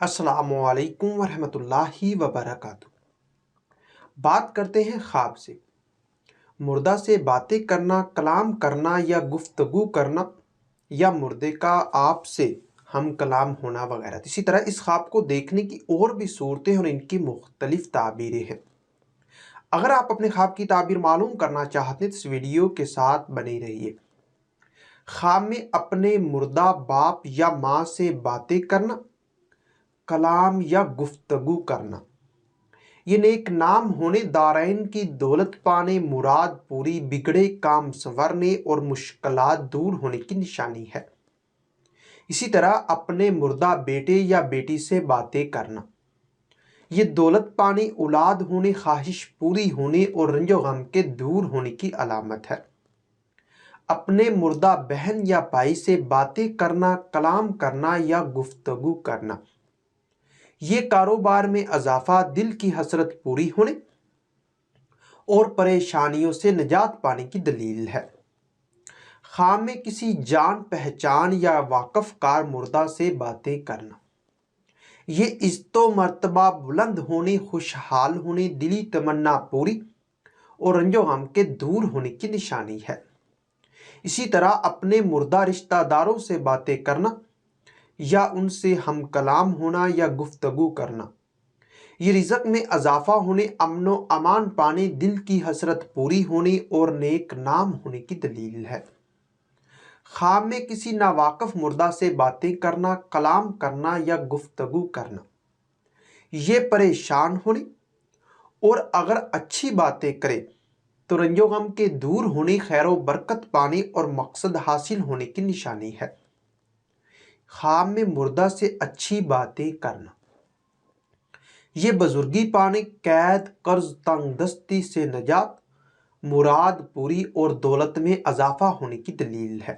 السلام علیکم ورحمۃ اللہ وبرکاتہ۔ بات کرتے ہیں خواب سے۔ مردہ سے باتیں کرنا، کلام کرنا یا گفتگو کرنا، یا مردے کا آپ سے ہم کلام ہونا وغیرہ۔ اسی طرح اس خواب کو دیکھنے کی اور بھی صورتیں اور ان کی مختلف تعبیریں ہیں۔ اگر آپ اپنے خواب کی تعبیر معلوم کرنا چاہتے ہیں تو اس ویڈیو کے ساتھ بنے رہیے۔ خواب میں اپنے مردہ باپ یا ماں سے باتیں کرنا، کلام یا گفتگو کرنا، یہ نیک نام ہونے، دارین کی دولت پانے، مراد پوری، بگڑے کام سنورنے اور مشکلات دور ہونے کی نشانی ہے۔ اسی طرح اپنے مردہ بیٹے یا بیٹی سے باتیں کرنا، یہ دولت پانے، اولاد ہونے، خواہش پوری ہونے اور رنج و غم کے دور ہونے کی علامت ہے۔ اپنے مردہ بہن یا بھائی سے باتیں کرنا، کلام کرنا یا گفتگو کرنا، یہ کاروبار میں اضافہ، دل کی حسرت پوری ہونے اور پریشانیوں سے نجات پانے کی دلیل ہے۔ خواب میں کسی جان پہچان یا واقف کار مردہ سے باتیں کرنا، یہ عزت و مرتبہ بلند ہونے، خوشحال ہونے، دلی تمنا پوری اور رنج و غم کے دور ہونے کی نشانی ہے۔ اسی طرح اپنے مردہ رشتہ داروں سے باتیں کرنا یا ان سے ہم کلام ہونا یا گفتگو کرنا، یہ رزق میں اضافہ ہونے، امن و امان پانے، دل کی حسرت پوری ہونے اور نیک نام ہونے کی دلیل ہے۔ خواب میں کسی ناواقف مردہ سے باتیں کرنا، کلام کرنا یا گفتگو کرنا، یہ پریشان ہونے اور اگر اچھی باتیں کرے تو رنج و غم کے دور ہونے، خیر و برکت پانے اور مقصد حاصل ہونے کی نشانی ہے۔ خواب میں مردہ سے اچھی باتیں کرنا، یہ بزرگی پانے، قید، قرض، تنگ دستی سے نجات، مراد پوری اور دولت میں اضافہ ہونے کی دلیل ہے۔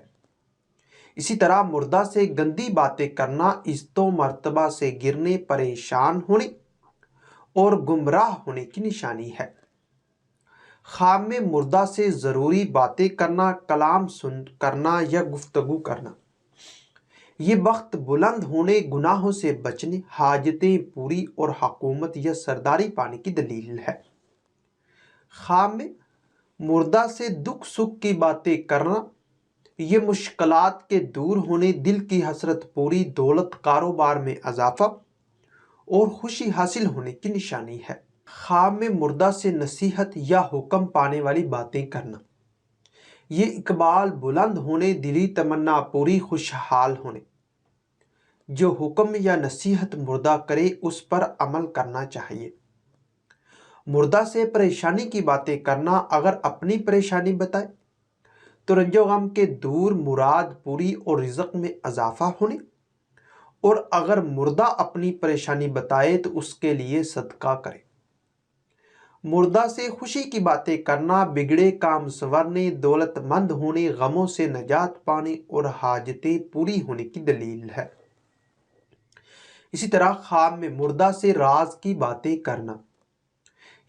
اسی طرح مردہ سے گندی باتیں کرنا، عزت و مرتبہ سے گرنے، پریشان ہونے اور گمراہ ہونے کی نشانی ہے۔ خواب میں مردہ سے ضروری باتیں کرنا، کلام کرنا یا گفتگو کرنا، یہ بخت بلند ہونے، گناہوں سے بچنے، حاجتیں پوری اور حکومت یا سرداری پانے کی دلیل ہے۔ خواب میں مردہ سے دکھ سکھ کی باتیں کرنا، یہ مشکلات کے دور ہونے، دل کی حسرت پوری، دولت، کاروبار میں اضافہ اور خوشی حاصل ہونے کی نشانی ہے۔ خواب میں مردہ سے نصیحت یا حکم پانے والی باتیں کرنا، یہ اقبال بلند ہونے، دلی تمنا پوری، خوشحال ہونے، جو حکم یا نصیحت مردہ کرے اس پر عمل کرنا چاہیے۔ مردہ سے پریشانی کی باتیں کرنا، اگر اپنی پریشانی بتائے تو رنج و غم کے دور، مراد پوری اور رزق میں اضافہ ہونے، اور اگر مردہ اپنی پریشانی بتائے تو اس کے لیے صدقہ کرے۔ مردہ سے خوشی کی باتیں کرنا، بگڑے کام سنورنے، دولت مند ہونے، غموں سے نجات پانے اور حاجتیں پوری ہونے کی دلیل ہے۔ اسی طرح خواب میں مردہ سے راز کی باتیں کرنا،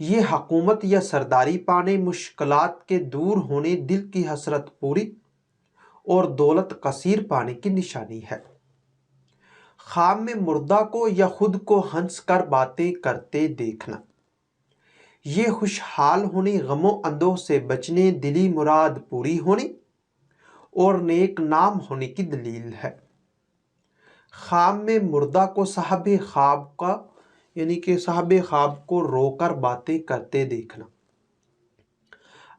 یہ حکومت یا سرداری پانے، مشکلات کے دور ہونے، دل کی حسرت پوری اور دولت کثیر پانے کی نشانی ہے۔ خواب میں مردہ کو یا خود کو ہنس کر باتیں کرتے دیکھنا، یہ خوشحال ہونے، غم و اندوہ سے بچنے، دلی مراد پوری ہونے اور نیک نام ہونے کی دلیل ہے۔ خواب میں مردہ کو صاحب خواب کا صاحب خواب کو رو کر باتیں کرتے دیکھنا،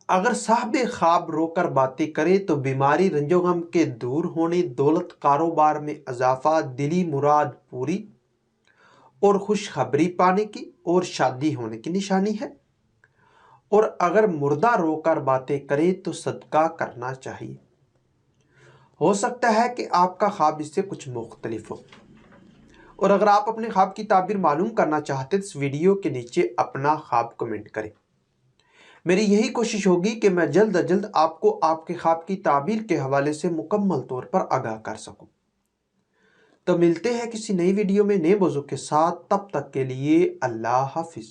اگر صاحب خواب رو کر باتیں کرے تو بیماری، رنج و غم کے دور ہونے، دولت، کاروبار میں اضافہ، دلی مراد پوری اور خوشخبری پانے کی اور شادی ہونے کی نشانی ہے۔ اور اگر مردہ رو کر باتیں کرے تو صدقہ کرنا چاہیے۔ ہو سکتا ہے کہ آپ کا خواب اس سے کچھ مختلف ہو، اور اگر آپ اپنے خواب کی تعبیر معلوم کرنا چاہتے ہیں تو اس ویڈیو کے نیچے اپنا خواب کمنٹ کریں۔ میری یہی کوشش ہوگی کہ میں جلد از جلد آپ کو آپ کے خواب کی تعبیر کے حوالے سے مکمل طور پر آگاہ کر سکوں۔ تو ملتے ہیں کسی نئی ویڈیو میں نئے موضوع کے ساتھ، تب تک کے لیے اللہ حافظ۔